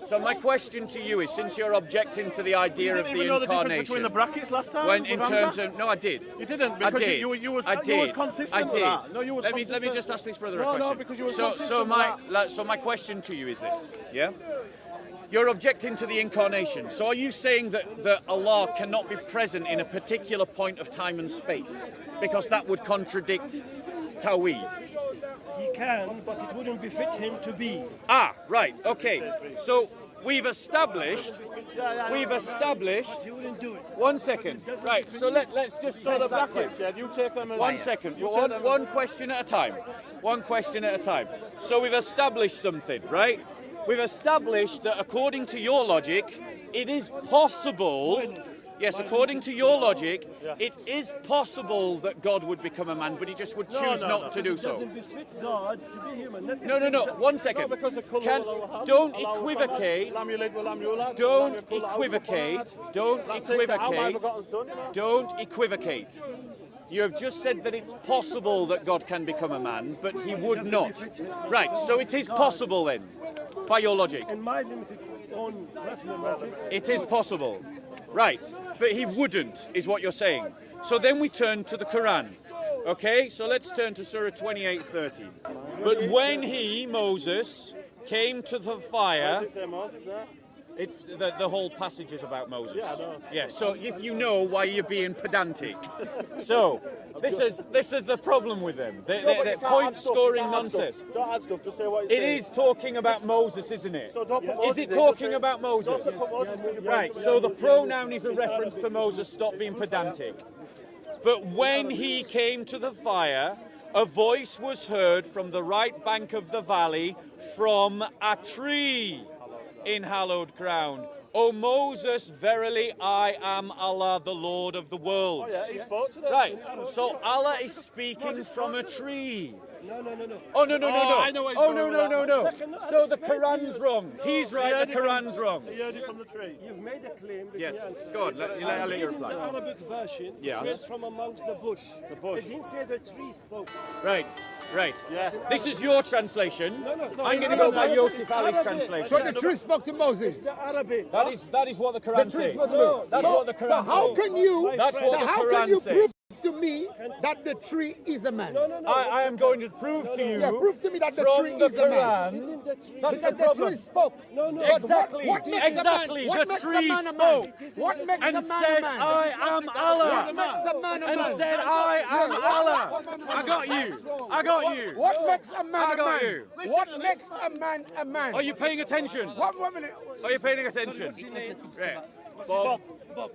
So my question to you is, since you're objecting to the idea of the Incarnation, incarnation, between the brackets last time. when in terms of no, I did. You didn't because I did. you was consistent I with did. that. No, you was let consistent. me just ask this brother No, a question. no, because you were so consistent my question to you is this, yeah? You're objecting to the incarnation. So are you saying that Allah cannot be present in a particular point of time and space? Because that would contradict Tawheed. He can, but it wouldn't befit him to be. Ah, right, okay. So we've established. He wouldn't do it. 1 second. Right, so let's just So the test that brackets, quick. yeah, you take them as 1 second. One question at a time. One question at a time. So we've established something, right? We've established that according to your logic, it is possible. Yes, according to your logic, it is possible that God would become a man, but he just would choose not to do It so. doesn't befit God to be human. No. 1 second. Don't equivocate. Don't equivocate. Don't equivocate. You have just said that it's possible that God can become a man, but he would not. Right, so it is possible then, by your logic. In my limited own personal logic, It is possible. Right, but he wouldn't, is what you're saying. So then we turn to the Quran. Okay, so let's turn to Surah 28:30. But when he, Moses, came to the fire... Does it say Moses there? It's the whole passage is about Moses. Yeah, I know. Yeah, so if you know why you're being pedantic. So, this is the problem with them. They're point-scoring nonsense. Don't add stuff, just say what It is talking about Moses, isn't it? So don't put Is Moses it in, talking just say- about Moses? Don't put Moses in. Right, so the pronoun is a reference to Moses. Stop being pedantic. But when he came to the fire, a voice was heard from the right bank of the valley from a tree in hallowed ground. O Moses, verily I am Allah, the Lord of the worlds. Oh, yeah, he spoke to them. Right, so Allah is speaking from a tree. no. Oh, no. I know what he's Oh, going no. Second, I'll So the explain to Quran's you. wrong. He's right, the Quran's wrong. He heard it from the tree. You've made a claim that Yes, you answered. go on, let you In the reply. Arabic version, Yeah. it says from amongst the bush. The bush. It didn't say the tree spoke. Right. Yeah. This is your translation. No. I'm going to go by Arabic. Yosef Ali's Arabic. translation. So the tree spoke to Moses. The Arabic. That is what the The Quran tree says. spoke to Moses. That's what the So Quran how says. can you? That's what so the how Quran can you says. prove to me that the tree is a man? No. I am going to prove to you Yeah, prove to me that the from tree the is a man. Quran. Isn't the tree? That's Because the the problem. tree spoke. No. But Exactly. What makes Exactly. A man, what The makes tree a man a spoke. man? What makes And a man said, a man? I am Allah. What makes a man a man? And said, I am Allah. I got you. I got you. What makes a man I a got man? you. What makes a man a man? Are you paying attention? One minute. Are you paying attention? Right. Bob, Bob.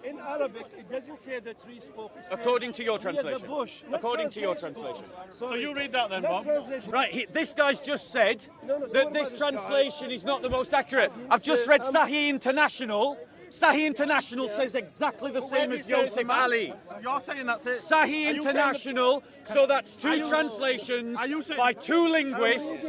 In Arabic, it doesn't say the tree spoke. It says according to your near translation. The bush. Not According to your translation. translation. So you read that then, Not Bob. translation. Right, this guy's just said No, that don't this worry about this translation is not the most accurate. I've just read Sahih International. Sahih International says exactly the same as Yosef Ali. You're saying that's it. Sahih Are you saying International, so that's two translations are you saying- by two linguists.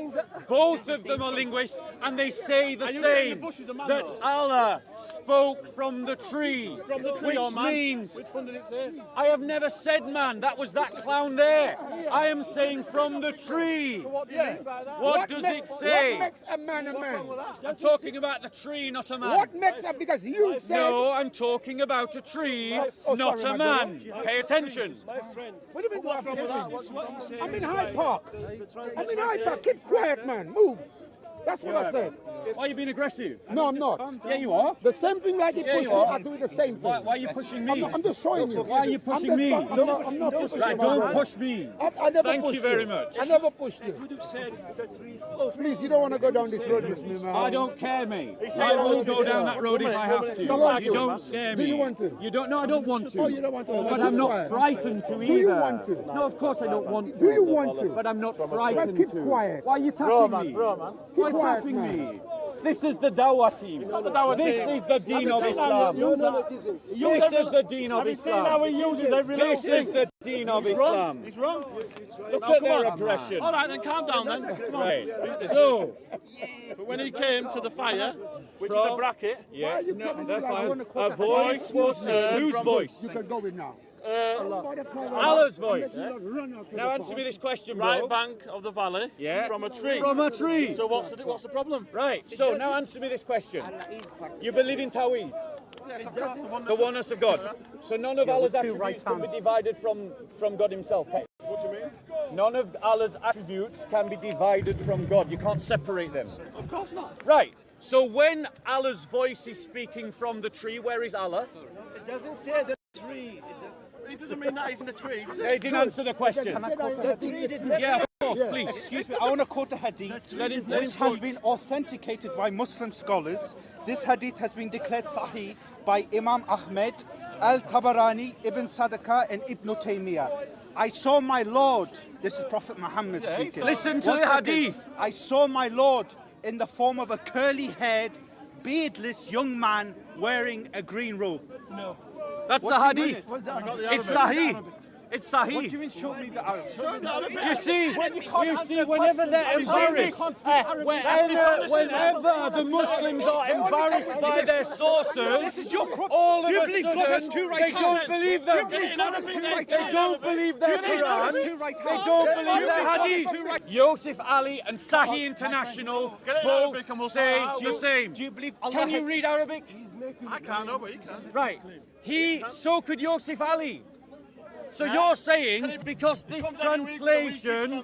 Both of them are linguists, and they say the Are you saying same. the bush is a man, That though? Allah spoke from the tree. From the tree or which man? means Which one did it say? I have never said man. That was that clown there. I am saying from the tree. What do you mean by that? What does it say? What makes a man a man? I'm talking about the tree, not a man. What makes a because you said. No, I'm talking about a tree, Oh, not sorry, a my man. Pay attention. My friend. What do you mean? What's wrong with that? It's what you say. I'm in Hyde Park. I'm in Hyde Park. Keep quiet, man. Move. That's what I said. Why are you being aggressive? No, I'm not. Yeah, you are. The same thing like you Yeah, push you me, are. I do the same thing. Why are you pushing me? I'm just showing you. Why are you pushing me? I'm not pushing Right, you. don't push me. I never Thank pushed you very much. I never pushed you. Would have said the tree spoke. Please, you don't want to go down this road with me, man. I don't care, mate. I will go down that road if I have to. You want You to? don't scare me. Do you want to? You don't. No, I don't want to. Oh, you don't want to? But I'm not frightened to either. Do you want to? No, of course I don't want to. Do you want to? But I'm not frightened keep to. quiet. Why are you tapping me? man. Why Keep quiet, tapping man. me? This is the Dawah team. the Dawah This team. is the Deen of seen how Islam. you- No, it isn't. This is the Deen of Have you seen how Islam. he uses every little This is thing? the Deen of He's wrong. Islam. He's wrong. Look Now, at come their on. aggression. All right, then calm down then. Come on. Right. So, But when he came to the fire, which is a From- bracket, yeah, you no, coming that's to that? I fine. wanna quote A that. voice was heard. Whose voice? You can go with now. Allah's voice. Now answer me this question, bro. Right bank of the valley. Yeah. From a tree. From a tree. So what's the problem? Right. So now answer me this question. You believe in Tawheed, Yes, of course. the oneness of God. So none of Allah's attributes can be divided from God Himself. What do you mean? None of Allah's attributes can be divided from God. You can't separate them. Of course not. Right. So when Allah's voice is speaking from the tree, where is Allah? It doesn't say the tree. It doesn't mean that he's in the tree, does it? They didn't answer the question. The tree did not Yeah, of course, please. Excuse me, I want to quote a hadith. This has been authenticated by Muslim scholars. This hadith has been declared Sahih by Imam Ahmed, Al-Tabarani, Ibn Sadaqah and Ibn Taymiyyah. I saw my Lord, this is Prophet Muhammad speaking. Listen to One the second. hadith. I saw my Lord in the form of a curly-haired, beardless young man wearing a green robe. No. That's What the do you hadith. mean? It's Sahih. It's What do Sahih. you mean show me the Arab? You see, whenever they're embarrassed, whenever the Muslims are embarrassed by their sources, all of a sudden they don't believe them. They don't believe their Quran. They don't believe their Hadith. Yosef Ali and Sahih International both say the same. Do you believe Allah Can you has- read Arabic? I can't know, but he can. Right. So could Yosef Ali. So you're saying because this translation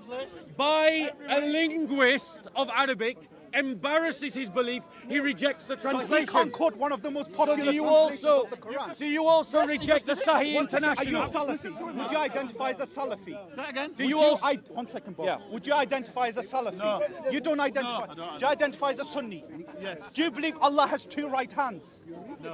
by a linguist of Arabic embarrasses his belief, he rejects the So he translation. can't quote one of the most So popular do you translations also of the Quran. reject the Sahih One second, are you a International? Salafi? Would you identify as a Salafi? Say that again. Do you also? One second, Bob. Yeah. Would you identify as a Salafi? No. You don't identify. I don't. Do you identify as a Sunni? Yes. Do you believe Allah has two right hands? No.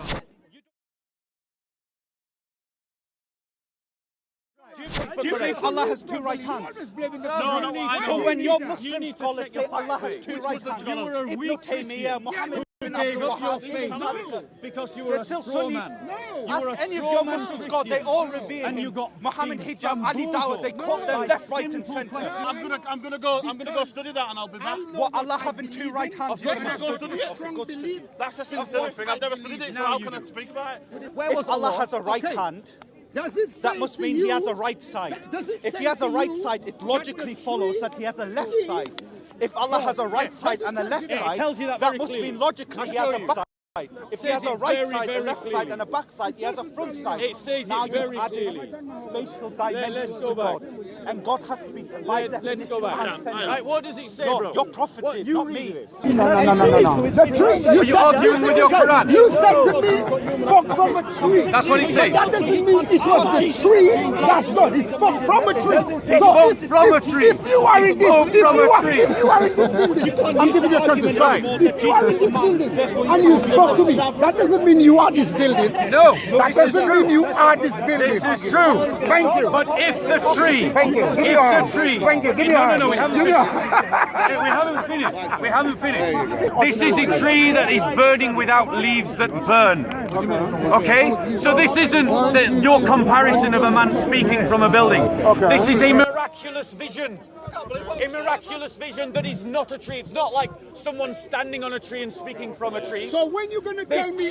Do you believe Allah has two right hands? No, So when your Muslim need to scholars take say your Allah has two right Muslim hands, scholar? Ibn Taymiyyah, Muhammad bin Gave Abdul up your Wahhab, faith because you were they're a still straw Sunnis. man. Ask any of your Muslim scholars, they all revere And you him. got Muhammad been Hijab, Ali Dawah, they quote them by left, right and simple centre. questions. I'm gonna go study that and I'll be back. What, Allah having two right hands? course You I must study it. Okay, go study it. That's a sincere thing. I've never studied it, so Now how you can I do. speak about it? Where was If Allah Allah? has a right hand, that must mean he has a right side. If he has a right side, it logically follows that he has a left side. If Allah has a right side and a left Yeah, it side, tells you that that very must clearly. mean logically I'll he has show a you. back side. If he Says has a it right very, side, a very left side clearly. and a back side, he has a front side. It says now it very you've added clearly. spatial Let's dimensions go to back. God. And God has to be by Let's definition go back. transcendent. Right, what does it say, No, bro? your prophet What, did, you not read me. this. No. The tree. Are you arguing with your Quran? You said to me, spoke from a tree. That's what he said. That doesn't mean it was the tree. That's not. He spoke from a tree. He spoke from a tree. If you are in this, spoke from a tree. if you are in this building, I'm giving you a chance to Right. say. If you are in this building and you spoke to me, that doesn't mean you are this building. No, That this is doesn't true. mean you are this building. This is true. Thank you. But if the tree, Thank you. Give me if your hand. the tree, Thank you. Give me no, your no, hand. no, we haven't Give me finished. your We haven't finished. We haven't finished. This is a tree that is burning without leaves that burn. Okay? So this isn't your comparison of a man speaking from a building. This is a miraculous vision. A miraculous vision that is not a tree. It's not like someone standing on a tree and speaking from a tree. So when you're going to tell me...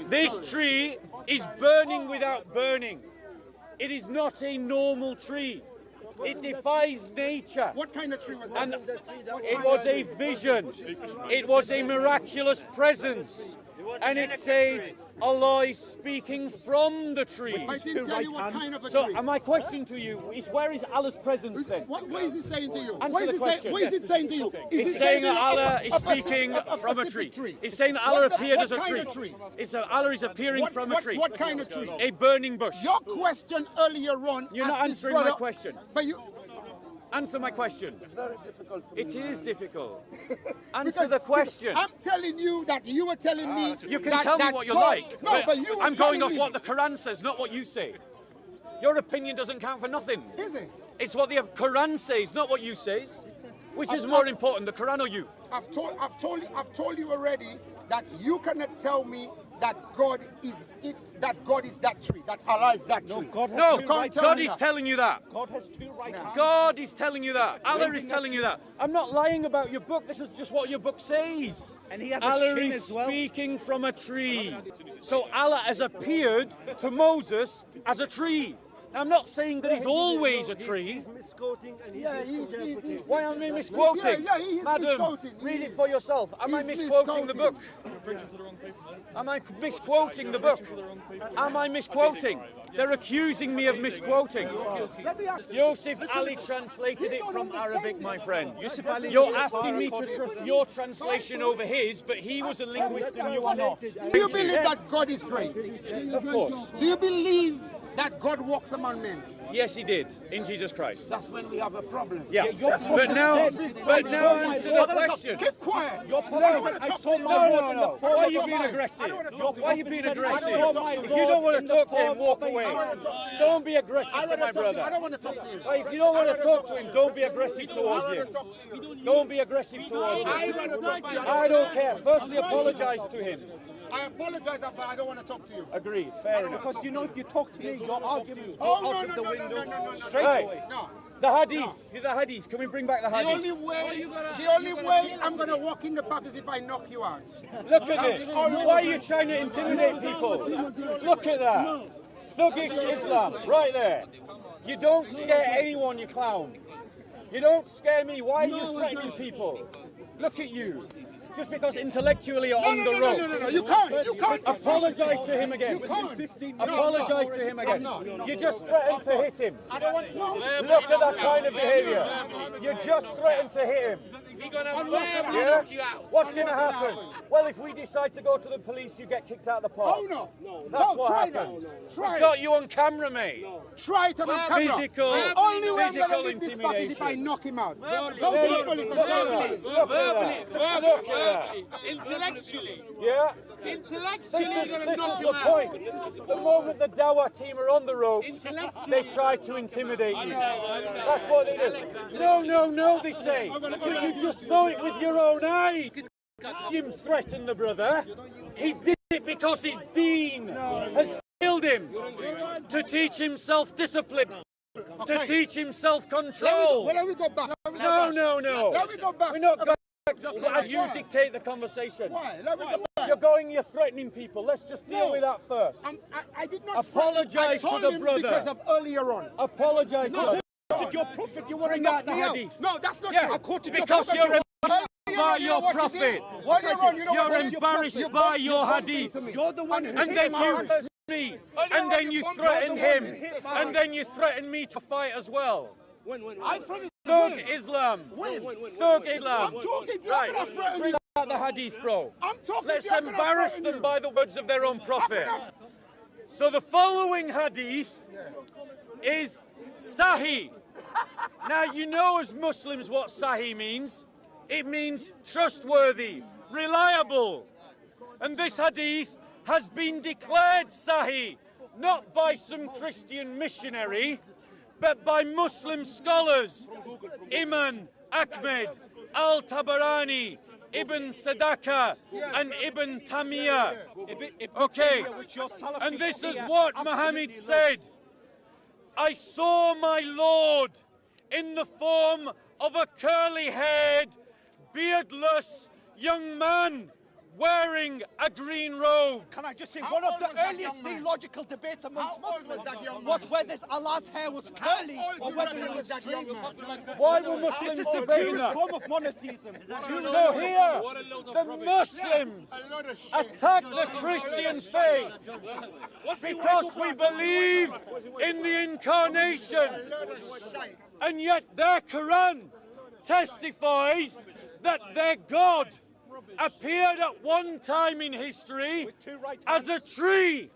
This tree is burning without burning. It is not a normal tree. It defies nature. What kind of tree was that? And it was a vision. It was a miraculous presence. And it says Allah is speaking from the tree. I didn't tell you what kind of a So, tree. and my question to you is, where is Allah's presence then? What is it saying to you? Answer What is the it question. what is it saying to you? Is It's it saying to that you Allah is a specific- speaking from a specific tree. It's saying that Allah What's appeared what as a kind tree. of tree? Allah is appearing from a tree. What kind of tree? A burning bush. Your question earlier on... You're not as this answering my brother- question. But you... Answer my question. It's very difficult for me. It is difficult. Answer Because the question. I'm telling you that you were telling me... You can that, tell me that what you God- like, No, but you were I'm going telling off me- what the Quran says, not what you say. Your opinion doesn't count for nothing. Is it? It's what the Quran says, not what you say. Which is more important, the Quran or you? I've told you already that you cannot tell me that God is that tree, that Allah is that tree. No, You can't tell God me is that. telling you that. God has two right hands. God is telling you that. Allah is telling you that. I'm not lying about your book. This is just what your book says. And he has a Allah shin is as well. speaking from a tree. So Allah has appeared to Moses as a tree. Now, I'm not saying that he's always a tree. He's misquoting and Yeah, he's Why am I misquoting? Yeah, he is Madam, misquoting. He read it is. for yourself. Am I He's misquoting the book? misquoting. Am I misquoting the book? Am I misquoting? They're accusing me of misquoting. Yusuf Ali translated it from Arabic, my friend. You're asking me to trust your translation over his, but he was a linguist and you are not. Do you believe that God is great? Of course. Do you believe that God walks among men? Yes, he did, in Jesus Christ. That's when we have a problem. Yeah. But now answer the question. Keep quiet. No, no. Why are you being aggressive? Why are you being aggressive? If you don't want to talk to him, walk away. Don't be aggressive to my I brother. don't want to talk to you. If you don't want to talk to him, don't be aggressive towards him. Don't be aggressive towards him. I want to talk to you. I don't care. Firstly, apologize to him. I apologize, but I don't want to talk to you. Agreed. Fair enough. Because you know, if you talk to me, your arguments go Oh, out of the window no. straight Hey, away. No. the hadith. The hadith. Can we bring back the The hadith? only way I'm gonna walk in the park is if I knock you out. Look at this. Why are you trying to intimidate people? Look at that. Thuggish Islam. Right there. You don't scare anyone, you clown. You don't scare me. Why are you threatening people? Look at you. Just because intellectually you're on the road. No. You can't. Apologise to him again. You can't. Apologise to him again. not. You just threatened to hit him. I don't want. No. Look at that kind of behaviour. You just threatened to hit him. Yeah? What's going to happen? Well, if we decide to go to the police, you get kicked out of the park. Oh no. That's what try happens. that. We Try got it. you on camera, mate. Try it on camera. Physical- The only way I'm physical gonna leave this park is if I intimidation. knock him out. Go to Look the police and at tell the that. police. Look at that. Look at that. Intellectually. Yeah? Intellectually, This you're is going to knock the him out. point. The moment the Dawah team are on the ropes, they try to intimidate you. That's what they do. No, they say. Because you just saw it with your own eyes. You threatened the brother. He did it because his deen has failed him to teach him self-discipline, to teach him self-control. Let me go back. No. Let me go back. We're not going as you Why? dictate the conversation. Why? Let me go back. You're threatening people. Let's just deal with that first. I did not. Apologise I told to the him brother. because of earlier on. Apologise to him. Your prophet, you want to Bring knock out the me out. hadith. No, that's not Yeah, true. because you're embarrassed by You know your what you prophet. did? Earlier on, you know what You're you did? embarrassed You by bumped- your you bumped hadith. into me. You're the one who And hit then my you hand. me. And then you threaten him. And then you threaten me to fight as well. I'm from Thug Islam. Thug Islam. I'm talking to you. Right. I'm gonna threaten Bring you. out the hadith, bro. I'm talking Let's to you. I'm gonna embarrass threaten them you. by the words of their own prophet. So the following hadith is Sahih. Now you know as Muslims what Sahih means. It means trustworthy, reliable. And this hadith has been declared Sahih, not by some Christian missionary, but by Muslim scholars. Imam Ahmed, Al-Tabarani, Ibn Sadaqah, and Ibn Tamiya. Okay, and this is what Muhammad said. I saw my Lord in the form of a curly-haired, beardless young man wearing a green robe. Can I just say, How one of old the was that earliest young man? theological debates amongst How old was Muslims that young was man? whether Allah's hair was curly How old or do you whether reckon it was was that young straight. man? Why were This Muslims is the debating purest that? form of monotheism. So here, the Muslims A lot of shit. attack the Christian faith because we believe in the Incarnation, A lot of shit. and yet their Quran testifies that their God appeared at one time in history as a tree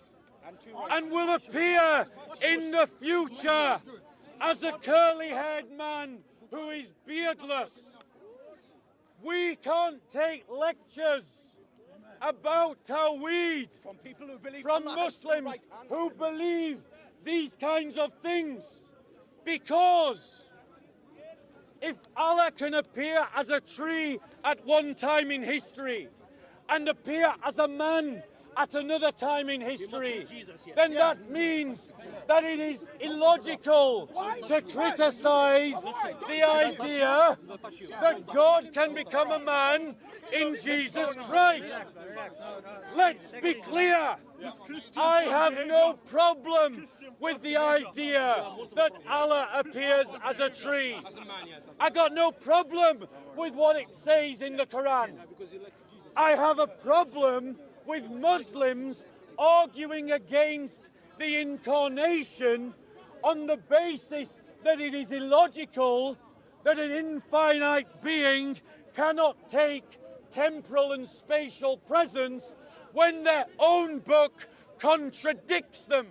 and will appear in the future as a curly-haired man who is beardless. We can't take lectures about Tawheed From people who believe from Allah has two Muslims right hands. who believe these kinds of things, because if Allah can appear as a tree at one time in history and appear as a man at another time in history, then that means that it is illogical to criticize the idea that God can become a man in Jesus Christ. Let's be clear. I have no problem with the idea that Allah appears as a tree. I got no problem with what it says in the Quran. I have a problem with Muslims arguing against the Incarnation on the basis that it is illogical that an infinite being cannot take temporal and spatial presence when their own book contradicts them.